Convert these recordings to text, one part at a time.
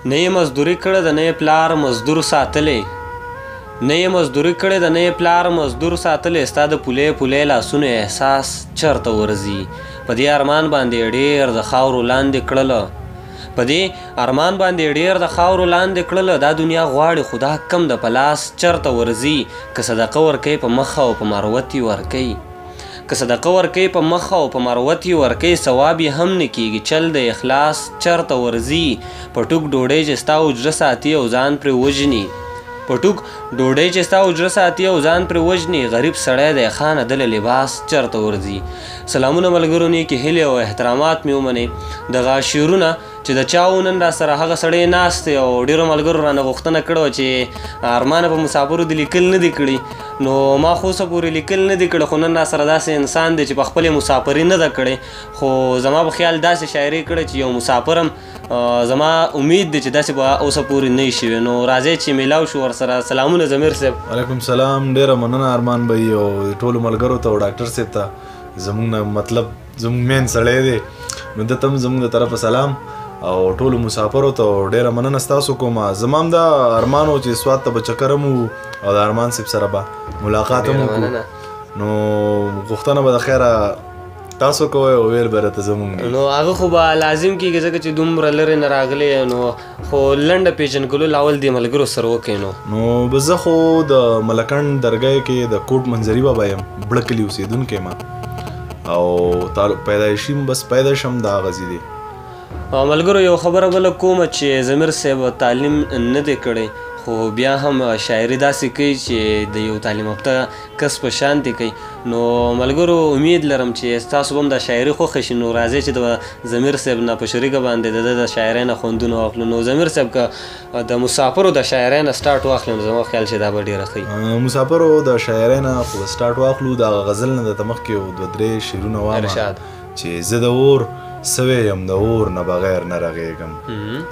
نه یې مزدوري کړې د نه یې پلار مزدور ساتلی نه یې مزدوري کړې د نه یې پلار مزدور ساتلی ستا د پولې پولې لاسونو احساس چرته ورځي په دې ارمان باندې ډېر د خاورو لاندې کړله په دې ارمان باندې ډېر د خاورو لاندې کړله دا دنیا غواړي خدا کم د په لاس چرته ورځي که صدقه ورکوي په مخه او په مروت یې ورکوي که صدقه ورکوي په مخه او په مروت یې ورکوي ثواب یې هم نه کیږي چل د اخلاص چرته ورځي په ټوک ډوډۍ چې ستا اجره ساتي او ځان پرې وژني په ټوک ډوډۍ چې ستا اجره ساتي او ځان پرې وژني غریب سړی دی خانه دله لباس چرته ورځي سلامونه ملګرو نیکې هیلې او احترامات مې ومنئ دغه شعرونه چې د چا و نن را سره هغه سړی ناست دی او ډېرو ملګرو رانه غوښتنه کړې وه چې ارمانه په مسافرو دې لیکل نه دي کړي نو ما خو اوسه پورې لیکل نه دي کړي خو نن را سره داسې انسان دی چې په خپلې مسافري نه ده کړې خو زما په خیال داسې شاعري کړې چې یو مسافر هم زما امید دی چې داسې به اوسه پورې نه وي شوې نو راځئ چې میلاو شو ورسره سلامونه ضمیر صاحب وعلیکم سلام ډېره مننه ارمان بھائی او ټولو ملګرو ته او ډاکټر صاحب ته زموږ نه مطلب زموږ مین سړی دی نو ده ته هم زموږ د طرفه سلام او ټولو مسافرو ته ډېره مننه ستاسو کومه زما هم دا ارمان و چې سوات ته به چکر هم او د ارمان صاحب سره به ملاقات هم وکړو نو غوښتنه به د خیره تاسو کوئ او ویل به راته زموږ نو هغه خو به لازم کېږي ځکه چې دومره لرې نه راغلی نو خو لنډه پیژنګلو لاول دې ملګرو سره وکړئ نو به زه خو د ملکنډ درګاه کې د کوټ منظري بابا یم بړه کلي اوسېدونکی یم او پیدایشي بس پیدا شم د هغه ځای دی ملګرو یو خبره بله کومه چې ضمیر صاحب تعلیم نه دی کړی خو بیا هم شاعري داسې کوي چې د یو تعلیم یافته کس په شانتې کوي نو ملګرو امید لرم چې ستاسو به هم دا شاعري خوښه شي نو راځئ چې د ضمیر صاحب نه په شریکه باندې د ده د شاعرۍ نه خوندونه واخلو نو ضمیر صاحب که د مسافرو د شاعرۍ نه سټارټ واخلو نو زما خیال چې دا به ډېره ښه مسافرو د شاعرۍ نه خو سټارټ واخلو د غزل نه درته مخکې یو دوه درې شعرونه وامه چې زه د اور سوی یم د اور نه بغیر نه رغېږم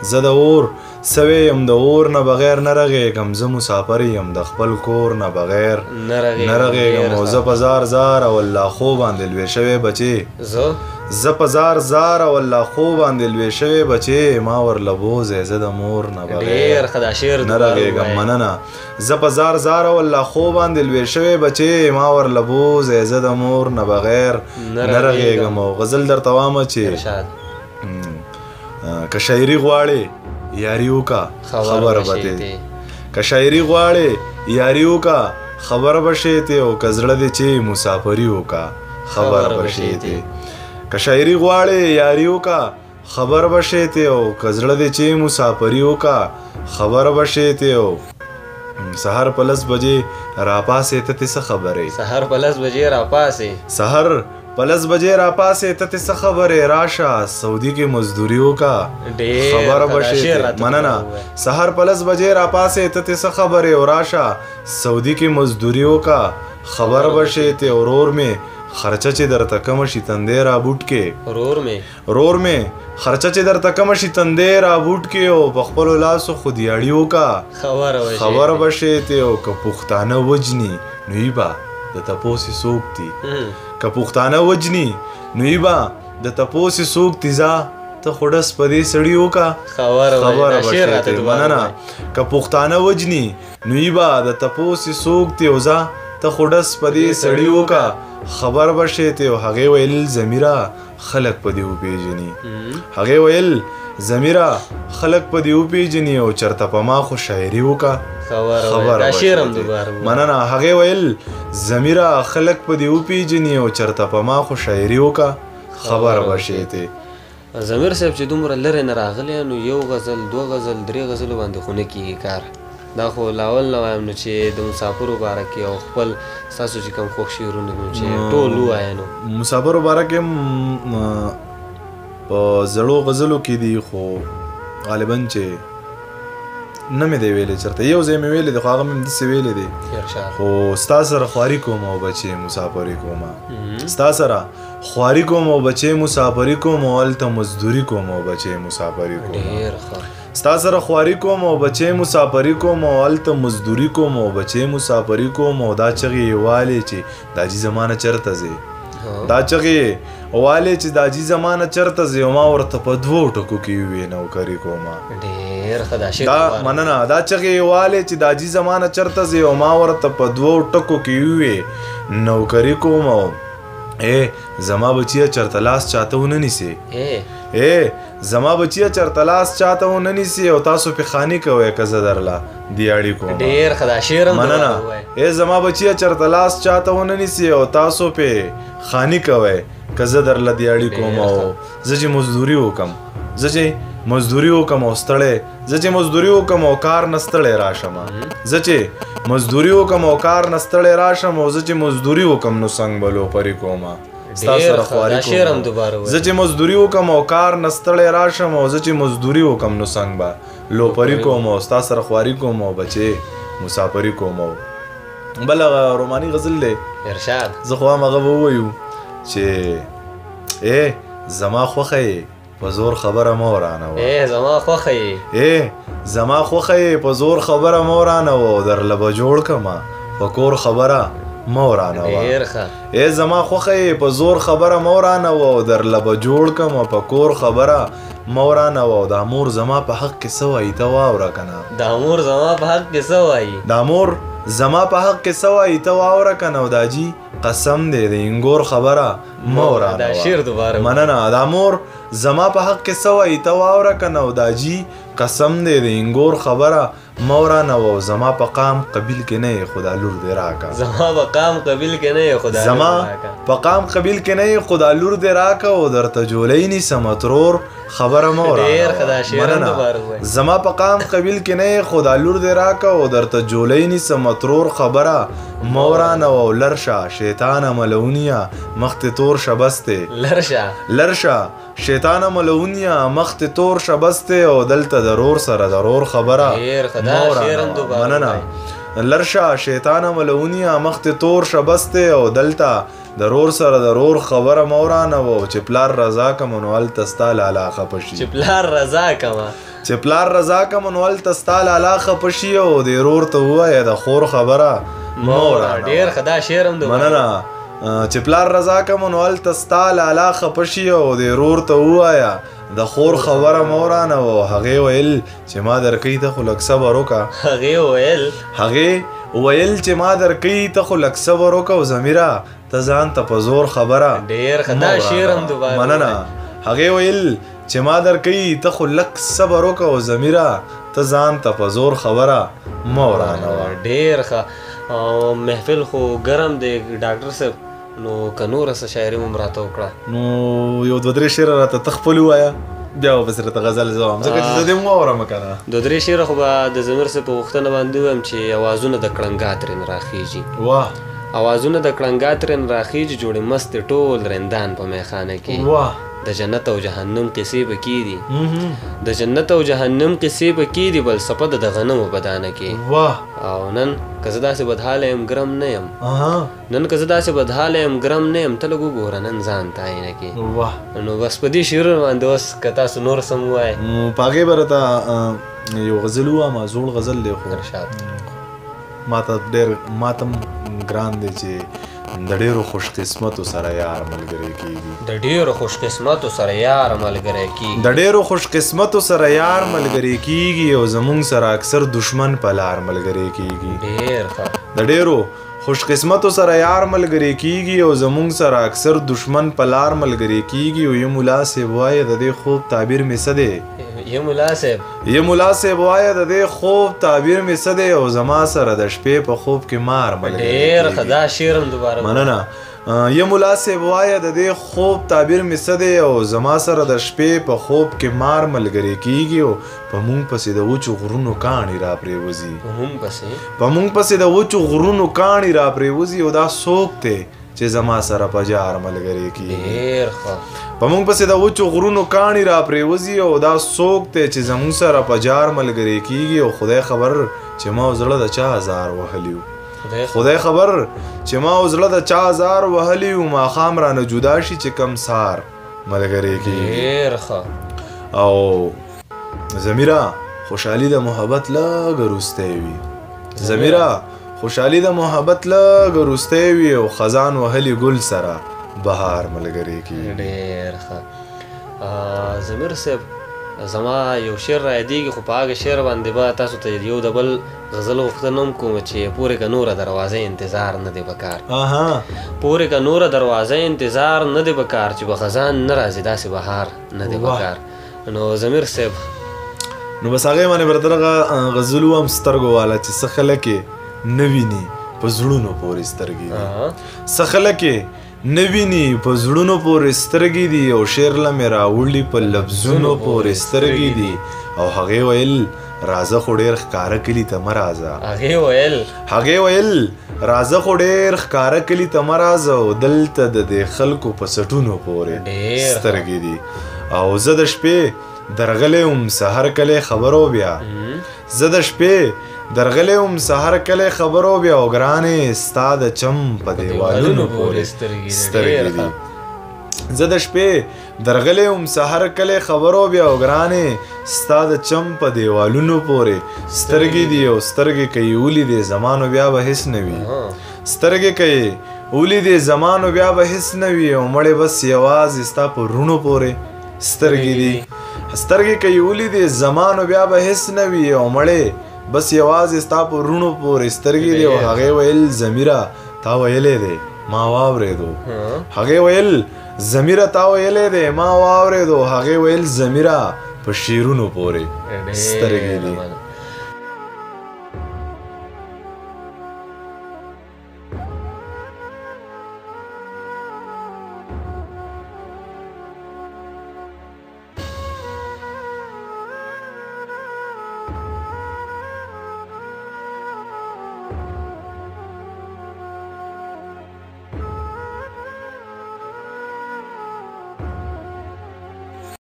زه د اور سوی یم د اور نه بغیر نه رغېږم زه مسافر یم د خپل کور نه بغیر نه رغېږم او زه په زار زار او الله خو باندې لوی شوی بچې زه په زار زار او الله خو باندې لوی شوی بچې ما ورله بوځی زه د مور نه بغیر نه رغېږم مننه زه په زار زار او الله خو باندې لوی شوی بچې ما ورله بوځی زه د مور نه بغیر نه رغېږم او غزل درته وامه چې که شاعري غواړې یاري وکړه خبره به دی که شاعري غواړې یاري وکړه خبره به شې تی او که زړه دی چې مسافري وکړه خبره به شې تی که شاعري غواړې یاري وکړه خبره به شې تی او که زړه دی چې مسافري وکړه خبره به شې تی او سهار په 10 بجې راپاسې ته څه خبرې سهار په 10 بجې راپاسې سهار په 10 بجې راپاسې ته څه خبرې راشه سعودي کې مزدوري وکړه خبره به شې مننه سهار په 10 بجې راپاسې ته څه خبرې راشه سعودي کې مزدوري وکړه خبره به شې ته ورور مې خرچه چې درته کمه شي تندې را بوټ کې رور مې خرچه چې درته کمه شي تندې را بوټ کې او په خپلو لاسو خودیاړي وکړه خبره به شې ته او که پښتانه وجني نو یې به د تپوسې څوک دي که پښتانه وجني نو یې به د تپوسې څوک دي ځه ته خو ډس په دې سړي وکړه خبره به شې ته مننه که پښتانه وجني نو یې به د تپوسې څوک دي او ځه ته خو ډس په دې سړي وکړه خبر به شې ته او هغې ویل ضمیره خلک په دې وپېژني هغې ویل ضمیره خلک په دې وپېژني او چرته په ما خو شاعري وکړه خبره به شې مننه هغې ویل ضمیره خلک په دې وپېژني او چرته په ما خو شاعري وکړه خبره به شې ته ضمیر صاحب چې دومره لرې نه راغلی نو یو غزل 2 غزل 3 غزلو باندې خو نه کېږي کار دا خو لاول نه وایم نو چې د مسافرو باره کې او خپل ستاسو چې کوم خوښ شعرونه نو چې ټول ووایه نو مسافرو باره کې په زړو غزلو کې دي خو غالبا چې نه مې دی ویلې چېرته یو ځای مې ویلې دی خو هغه مې همداسې ویلې دی خو ستا سره خواري کوم او بچې مسافري کومه ستا سره خواري کوم او بچې مسافري کوم او هلته مزدوري کوم او بچې مسافري کوم ستا سره خواري کوم او بچې مسافري کوم او هلته مزدوري کوم او بچې مسافري کوم او دا چغې والې چې دا جي زمانه چېرته ځې دا چغې والې چې دا جی زمانه چرته زه ما ورته په 2 ټکو کې وې نوکری کومه. ډېر ښه دا شعر دا مننه. دا چغې والې چې دا جی زمانه چرته زه ما ورته په 2 ټکو کې وې نوکری کومه. زما بچیه چرته لاس چاته ونه نیسي. زما بچیه چرته لاس چاته ونه نیسي او تاسو په خاني کوئ که زه درله دیاړي کوم. ډېر ښه دا شعر هم مننه. زما بچیه چرته لاس چاته ونه نیسي او تاسو په خاني کوئ که زه درله دیاړي کوم. او زه چې مزدوري وکم او ستړی زه چې مزدوري وکم او کار نه ستړی راشم. زه چې مزدوري وکم او کار نه ستړی راشم او زه چې مزدوري وکم نو څنګ به لوپري کومه. ستا سره خواري کوم. زه چې مزدوري وکم او کار نه ستړی راشم او زه چې مزدوري وکم نو څنګ به لوپري کوم او ستا سره خواري کوم او بچې مسافري کوم. بل روماني غزل دی ارشاد. زه خو هم هغه ووایو چې زما خوښه یې په زور خبره مه ورانوه. زما خوښه یې زما خوښه یې په زور خبره مه ورانوه درله به جوړ کړمه په کور خبره مه ورانوه. زما خوښه یې په زور خبره مه ورانوه درله به جوړ کړمه په کور خبره مه ورانوه. دا مور زما په حق کې څه وایي ته واوره که نه. دا مور زما په حق کې څه وایي. دا مور زما په حق کې څه وایي ته واوره که نه. او دا جی قسم دی د انګور خبره مه ورانوه. دا شعر دوباره مننه. دا مور زما په حق کې څه وایي ته واوره که نه. او دا جی قسم دی د انګور خبره مه ورانوه. زما په قام قبیل کې نه یې خو دا لور دې راکه. زما په قام قبیل کې نه یې خو دا زما په قام قبیل کې نه یې خو دا لور دې راکه او درته جولی نیسم ترور خبره مه ورانوه. زما په قام قبیل کې نه یې خو دا لور دې راکه او درته جولی نیسم ترور خبره مه ورانوه. لرشه شیطانه ملعونیه مخ ته تور شبسته. لرشه شیطانه ملعونیه مخ ته تور شبسته او دلته ضرور سره ضرور خبره مننه. لرشه شیطانه ملعونیه مخ ته تور شبسته او دلته ضرور سره ضرور خبره مه ورانوه. چې پلار رضا کم نو هلته ستا لالا خفه شي. چې پلار رضا کم نو هلته ستا لالا خفه شي او دې ورور ته ووایه د خور خبره مه ورانوه. ډېر ښه دا شعر هم مننه. چې پلار رضا کم نو هلته ستا لالا خفه شي او دې ورور ته ووایه د خور خبره مه ورانوه. هغې ویل چې ما درکوي ته خو لږ صبر وکړه. هغې ویل چې ما درکوي ته خو لږ صبر وکړه او ضمیره ته ځان ته په زور خبره ډېر ښه دا شعر هم دوباره مننه. هغې ویل چې ما درکوي ته خو لږ صبر وکړه او ضمیره ته ځان ته په زور خبره مه ورانوه. ډېر ښه. محفل خو ګرم دی ډاکټر صاحب نو که نوره څه شاعري مو راته وکړه. نو یو 2-3 شعره راته ته خپل ووایه بیا به پسې راته غزل زه وایم ځکه چې زه دې هم واورم که نه. 2-3 شعره خو به د ضمیر صاحب په غوښتنه باندې ووایم چې اوازونه د کړنګا ترېن راخیږي. واه اوازونه د کړنګا ترېن راخیږي جوړې مستې ټول رندان په میخانه کې. واه د جنت او جهنم قصې به کېدي. د جنت او جهنم قصې به کېدي بل څپه د غنمو په دانه کې. واه او نن که زه داسې بدحاله یم ګرم نه یم. نن که زه داسې بدحاله یم ګرم نه یم ته لږ وګوره نن ځان ته عینه کې. واه نو بس په دې شعرونو باندې اوس که تاسو نور څه مو ووایئ. په هغې به راته یو غزل ووایم زوړ غزل دی خو ما ته هم ګران دی چې د ډېرو خوش قسمتو سره یار ملګری کېږي. د ډېرو خوش قسمتو سره یار ملګری کېږي. د ډېرو خوش قسمتو سره یار ملګری کېږي او زمونږ سره اکثر دشمن په لار ملګری کېږي. ډېر ښه. د ډېرو خوش قسمتو سره یار ملګری کېږي او زمونږ سره اکثر دشمن په لار ملګری کېږي. او یو ملا صاحب وایه د دې خوب تعبیر مې څه دی. یو ملا صاحب وایه د دې خوب تعبیر مې څه دی او زما سره د شپې په خوب کې مار ملګری کېږي. ډېر ښه دا شعر هم دوباره مننه. یو ملا صاحب وایه د دې خوب تعبیر مې څه دی او زما سره د شپې په خوب کې مار ملګری کېږي. او په مونږ پسې د وچو غرونو کاڼي را پرېوځي. په مونږ پسې د وچو غرونو کاڼي را پرېوځي او دا څوک دی چې زما سره په جار ملګری کېږي. په مونږ پسې د وچو غرونو کاڼي را پرېوځي او دا څوک دی چې زمونږ سره په جار ملګری کېږي. او خدای خبر چې ما زړه د چا هزار وهلی و. خدای خبر چې ما زړه د چا هزار وهلی و. ماښام رانه جدا شي چې کم سار ملګری کېږي. او ضمیره خوشحالي د محبت لږ وروستی وي. ضمیره خوشحالي د محبت لږ وروستی وي او خزان وهلي ګل سره بهار ملګری کی. ډېر ښه. ضمیر صاحب زما یو شعر رایادېږي خو په هغه شعر باندې به تاسو ته یو د بل غزل غوښتنه هم کوم چې پورې که نوره دروازه انتظار نه دی پکار. پورې که نوره دروازه انتظار نه دی پکار چې به خزان نه راځي داسې بهار نه دی پکار. نو ضمیر صاحب نو بس هغې باندې به دغه غزلو هم سترګو والا چې څه خلک یې نه ویني په زړونو پورې سترګې دي. څه خلک یې نه ویني په زړونو پورې سترګې دي او شعر له مې راوړي په لفظونو پورې سترګې دي او هغې ویل راځه خو ډېر ښکاره کلي ته مه راځه. هغې ویل راځه خو ډېر ښکاره کلي ته مه راځه او دلته د دې خلکو په سټونو پورې سترګې دي او زه د شپې درغلی وم سحر کلی خبرو بیا. زه د شپې درغلی وم سحر کلی خبرو بیا او ګرانې ستا د چم په دیوالونو پورې سترګې دي. زه د شپې درغلی وم سحر کلی خبرو بیا او ګرانې ستا د چم په دیوالونو پورې سترګې دي او سترګې که یې ولیدې زمانو بیا به هېڅ نه وي. سترګې که یې ولیدې زمانو بیا به هېڅ نه وي او مړې بس یوازې ستا په روڼو پورې سترګې دي. سترګې که یې ولیدې زمانو بیا به هېڅ نه وي او مړې بس یوازې ستا په روڼو پورې سترګې دي او هغې ویل ضمیره تا ویلی دی ما واورېدو. هغې ویل ضمیره تا ویلی دی ما واورېدو. هغې ویل ضمیره په شعرونو پورې سترګې دي.